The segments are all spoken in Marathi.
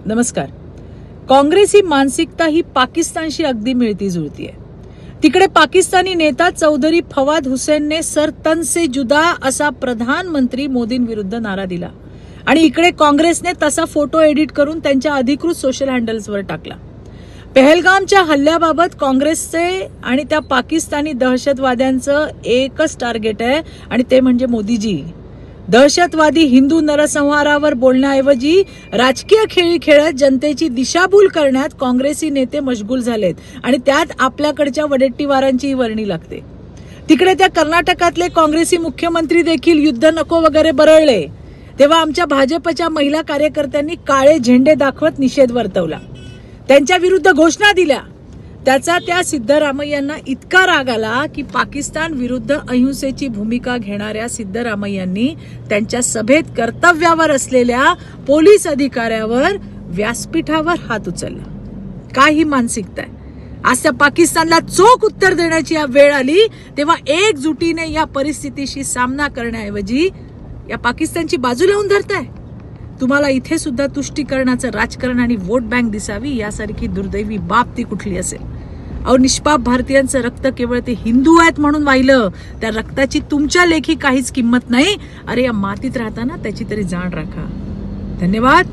नमस्कार. काँग्रेसी मानसिकता ही पाकिस्तानशी अगदी मिळती जुळती आहे. तिकडे पाकिस्तानी नेता चौधरी फवाद हुसेनने सर तन से जुदा असा प्रधानमंत्री मोदींविरुद्ध नारा दिला आणि इकडे काँग्रेसने तसा फोटो एडिट करून त्यांच्या अधिकृत सोशल हँडल्सवर टाकला. पहलगामच्या हल्ल्याबाबत काँग्रेसचे आणि त्या पाकिस्तानी दहशतवाद्यांचं एकच टार्गेट आहे आणि ते म्हणजे मोदीजी. दहशतवादी हिंदू नरसंहारावर बोलण्याऐवजी राजकीय खेळी खेळत जनतेची दिशाभूल करण्यात काँग्रेसी नेते मशगूल झालेत आणि त्यात आपल्याकडच्या वडेट्टीवारांची वर्णी लागते. तिकडे त्या कर्नाटकातले काँग्रेसी मुख्यमंत्री देखील युद्ध नको वगैरे बरळले तेव्हा आमच्या भाजपच्या महिला कार्यकर्त्यांनी काळे झेंडे दाखवत निषेध वर्तवला, त्यांच्या विरुद्ध घोषणा दिल्या. त्याचा त्या सिद्धरामय्यांना इतका राग आला की पाकिस्तान विरुद्ध अहिंसेची भूमिका घेणाऱ्या सिद्धरामय्यांनी त्यांच्या सभेत कर्तव्यावर असलेल्या पोलीस अधिकाऱ्यावर व्यासपीठावर हात उचलला. काय ही मानसिकता आहे? आज त्या पाकिस्तानला चोख उत्तर देण्याची वेळ आली तेव्हा एकजुटीने या परिस्थितीशी सामना करण्याऐवजी या पाकिस्तानची बाजू लावून धरताय. तुम्हाला इथे सुद्धा तुष्टीकरणाचं राजकारण आणि वोट बँक दिसावी यासारखी दुर्दैवी बाब ती कुठली असेल? अहो, निष्पाप भारतीयांचं रक्त केवळ ते हिंदू आहेत म्हणून वाहिलं, त्या रक्ताची तुमच्या लेखी काहीच किंमत नाही. अरे या मातीत राहताना त्याची तरी जाण राखा. धन्यवाद.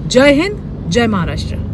जय हिंद, जय महाराष्ट्र.